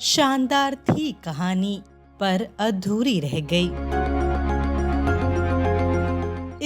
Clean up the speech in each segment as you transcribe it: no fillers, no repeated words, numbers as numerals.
शानदार थी कहानी पर अधूरी रह गई।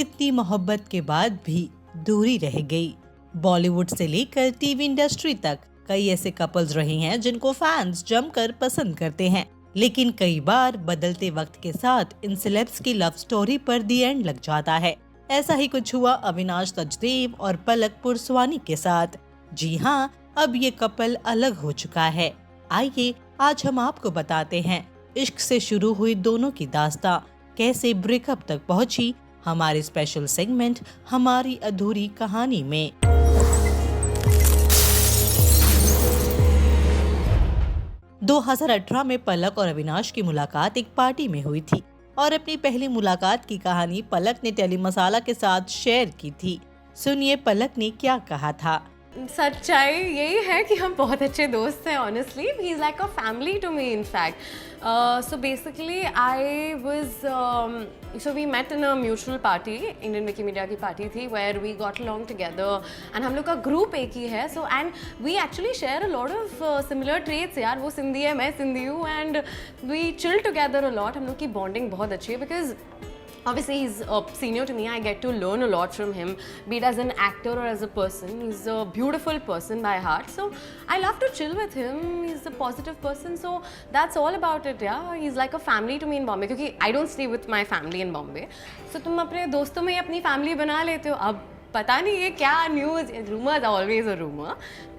इतनी मोहब्बत के बाद भी दूरी रह गई। बॉलीवुड से लेकर टीवी इंडस्ट्री तक कई ऐसे कपल्स रहे हैं जिनको फैंस जमकर पसंद करते हैं, लेकिन कई बार बदलते वक्त के साथ इन सेलेब्स की लव स्टोरी पर दी एंड लग जाता है। ऐसा ही कुछ हुआ अविनाश सचदेव और पलक पुरस्वानी के साथ। जी हाँ, अब ये कपल अलग हो चुका है। आइए आज हम आपको बताते हैं इश्क से शुरू हुई दोनों की दास्तां कैसे ब्रेकअप तक पहुंची, हमारे स्पेशल सेगमेंट हमारी अधूरी कहानी में। 2018 में पलक और अविनाश की मुलाकात एक पार्टी में हुई थी और अपनी पहली मुलाकात की कहानी पलक ने टेली मसाला के साथ शेयर की थी। सुनिए पलक ने क्या कहा था। सच्चाई यही है कि हम बहुत अच्छे दोस्त हैं honestly he is like a family to me in fact so basically I was so we met in a mutual party Indian Wikimedia की पार्टी थी where we got along together and हम लोग का ग्रुप एक ही है so and we actually share a lot of similar traits यार वो सिंधी है मैं सिंधी हूँ and we chill together a lot हम लोग की बॉन्डिंग बहुत अच्छी है because obviously he's senior to me. I get to learn a lot from him, be it as an actor or as a person. He's a beautiful person by heart, so I love to chill with him. He's a positive person, so that's all about it. Yeah, he's like a family to me in Bombay क्योंकि I don't stay with my family in Bombay. So तुम अपने दोस्तों में ही अपनी family बना लेते हो। अब पता नहीं ये क्या news, rumors are always a rumor.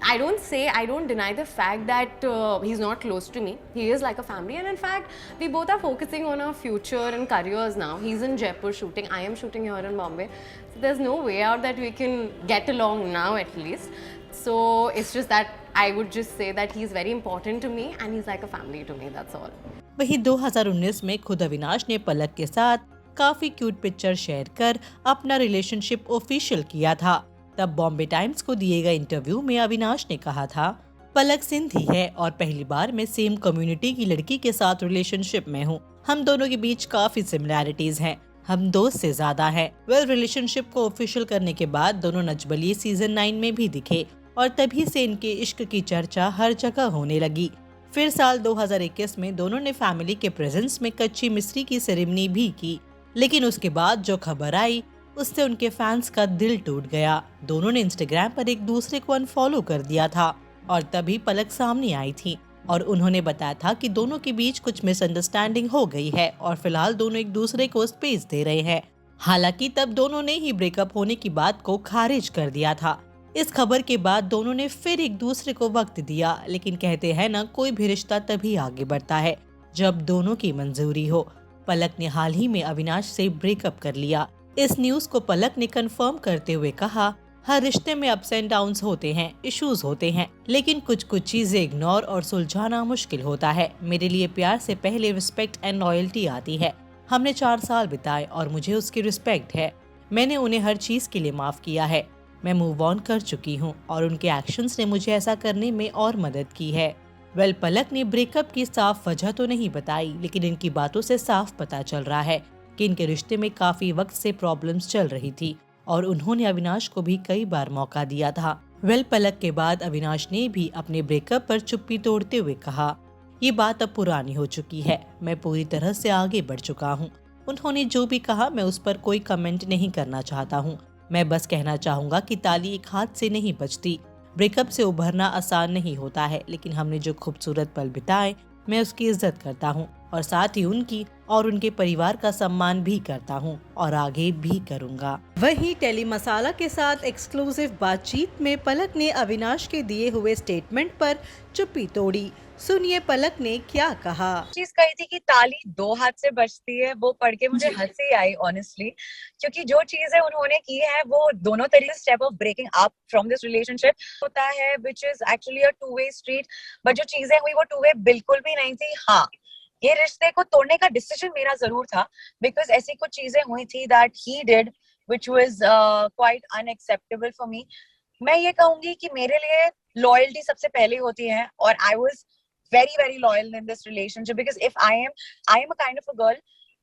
I don't deny the fact that he's not close to me. He is like a family, and in fact, we both are focusing on our future and careers now. He's in Jaipur shooting. I am shooting here in Bombay. So there's no way out that we can get along now, at least. So it's just that I would just say that he's very important to me, and he's like a family to me. That's all. वही 2019 में खुद अविनाश ने पलक के साथ काफी cute picture share कर अपना relationship official किया था। तब बॉम्बे टाइम्स को दिए गए इंटरव्यू में अविनाश ने कहा था, पलक सिंधी है और पहली बार मैं सेम कम्युनिटी की लड़की के साथ रिलेशनशिप में हूँ। हम दोनों के बीच काफी सिमिलैरिटीज हैं, हम दोस्त से ज्यादा हैं। रिलेशनशिप को ऑफिशियल करने के बाद दोनों नचबलिए सीजन 9 में भी दिखे और तभी से इनके इश्क की चर्चा हर जगह होने लगी। फिर साल 2021 में दोनों ने फैमिली के प्रेजेंस में कच्ची मिश्री की सेरेमनी भी की, लेकिन उसके बाद जो खबर आई उससे उनके फैंस का दिल टूट गया। दोनों ने इंस्टाग्राम पर एक दूसरे को अनफॉलो कर दिया था और तभी पलक सामने आई थी और उन्होंने बताया था कि दोनों के बीच कुछ मिसअंडरस्टैंडिंग हो गई है और फिलहाल दोनों एक दूसरे को स्पेस दे रहे हैं। हालांकि तब दोनों ने ही ब्रेकअप होने की बात को खारिज कर दिया था। इस खबर के बाद दोनों ने फिर एक दूसरे को वक्त दिया, लेकिन कहते हैं ना, कोई भी रिश्ता तभी आगे बढ़ता है जब दोनों की मंजूरी हो। पलक ने हाल ही में अविनाश से ब्रेकअप कर लिया। इस न्यूज को पलक ने कंफर्म करते हुए कहा, हर रिश्ते में अप्स एंड डाउन्स होते हैं, इश्यूज होते हैं, लेकिन कुछ चीजें इग्नोर और सुलझाना मुश्किल होता है। मेरे लिए प्यार से पहले रिस्पेक्ट एंड लॉयल्टी आती है। हमने 4 साल बिताए और मुझे उसकी रिस्पेक्ट है। मैंने उन्हें हर चीज के लिए माफ किया है। मैं मूव ऑन कर चुकी हूँ और उनके एक्शंस ने मुझे ऐसा करने में और मदद की है। पलक ने ब्रेकअप की साफ वजह तो नहीं बताई, लेकिन इनकी बातों से साफ पता चल रहा है कि इनके रिश्ते में काफी वक्त से प्रॉब्लम्स चल रही थी और उन्होंने अविनाश को भी कई बार मौका दिया था। पलक के बाद अविनाश ने भी अपने ब्रेकअप पर चुप्पी तोड़ते हुए कहा, ये बात अब पुरानी हो चुकी है, मैं पूरी तरह से आगे बढ़ चुका हूँ। उन्होंने जो भी कहा मैं उस पर कोई कमेंट नहीं करना चाहता हूँ। मैं बस कहना चाहूँगा कि ताली एक हाथ से नहीं बजती। ब्रेकअप से उभरना आसान नहीं होता है, लेकिन हमने जो खूबसूरत पल बिताए मैं उसकी इज्जत करता हूँ और साथ ही उनकी और उनके परिवार का सम्मान भी करता हूँ और आगे भी करूँगा। वहीं टेली मसाला के साथ एक्सक्लूसिव बातचीत में पलक ने अविनाश के दिए हुए स्टेटमेंट पर चुप्पी तोड़ी। सुनिए पलक ने क्या कहा। चीज कही थी कि ताली 2 हाथ से बजती है, वो पढ़ के मुझे हंसी आई ऑनेस्टली, क्योंकि जो चीजें उन्होंने की है वो दोनों तरीके step of breaking up from this relationship होता है, which is actually a two way street. But जो चीजें हुई वो टू वे बिल्कुल भी नहीं थी। हाँ, ये रिश्ते को तोड़ने का डिसीजन मेरा जरूर था, बिकॉज ऐसी कुछ चीजें हुई थी that he did which was quite unacceptable for me. मैं ये कहूंगी कि मेरे लिए लॉयल्टी सबसे पहले होती है और I was very loyal in this relationship, because if I am a kind of a girl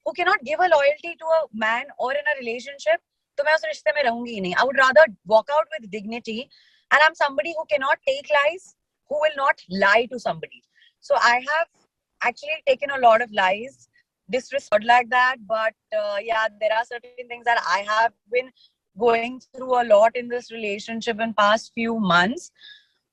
who cannot give a loyalty to a man or in a relationship, तो मैं उस रिश्ते में रहूंगी ही नहीं। I would rather walk out with dignity, and I'm somebody who cannot take lies, who will not lie to somebody. So I have actually taken a lot of lies, disrespect like that. But yeah, there are certain things that I have been going through a lot in this relationship in past few months.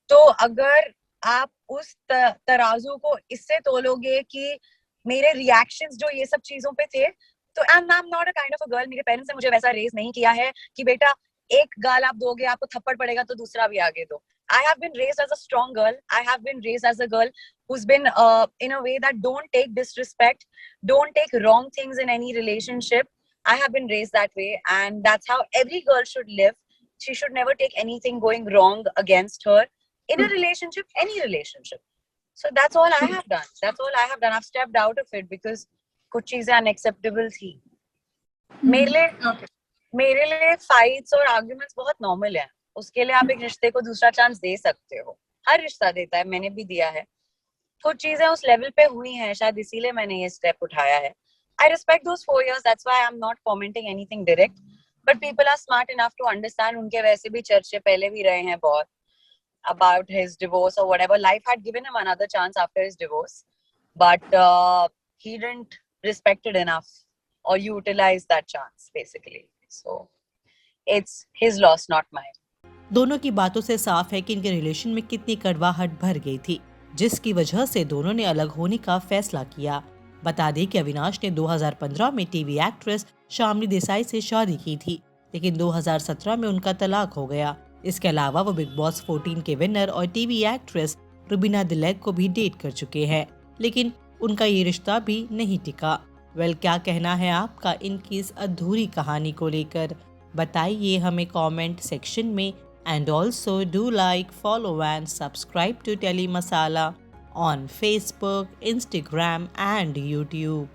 तो अगर आप उस तराजू को इससे तोलोगे कि मेरे reactions जो ये सब चीजों पे थे, तो I am not a kind of a girl. मेरे पेरेंट्स ने मुझे वैसा रेज नहीं किया है कि बेटा एक गाल आप दोगे आपको थप्पड़ पड़ेगा तो दूसरा भी आगे दो. I have been raised as a strong girl. I have been raised as a girl who's been in a way that don't take disrespect, don't take wrong things in any relationship. I have been raised that way, and that's how every girl should live. She should never take anything going wrong against her in a relationship, any relationship. So that's all I have done. That's all I have done. I've stepped out of it because कुछ चीजें unacceptable थी. मेरे लिए fights और arguments बहुत normal है. उसके लिए आप एक रिश्ते को दूसरा चांस दे सकते हो. हर रिश्ता देता है, मैंने भी दिया है. कुछ चीजें उस लेवल पे हुई हैं, शायद इसीलिए मैंने ये स्टेप उठाया है. I respect those 4 years. That's why I'm not commenting anything direct. But people are smart enough to understand. उनके वैसे भी चर्चे पहले भी रहे हैं बहुत about his divorce or whatever. Life had given him another chance after his divorce, but he didn't respect it enough or utilize that chance basically. So it's his loss, not mine. दोनों की बातों से साफ है कि इनके relation में कितनी कड़वाहट भर गई थी, जिसकी वजह से दोनों ने अलग होने का फैसला किया. बता दें कि अविनाश ने 2015 में टीवी एक्ट्रेस शामली देसाई से शादी की थी, लेकिन 2017 में उनका तलाक हो गया. इसके अलावा वो बिग बॉस 14 के विनर और टीवी एक्ट्रेस रुबीना दिलैक को भी डेट कर चुके हैं, लेकिन उनका ये रिश्ता भी नहीं टिका. क्या कहना है आपका इनकी इस अधूरी कहानी को लेकर? बताइए हमें कमेंट सेक्शन में. And also do like, follow and subscribe to Tele Masala on Facebook, Instagram and YouTube.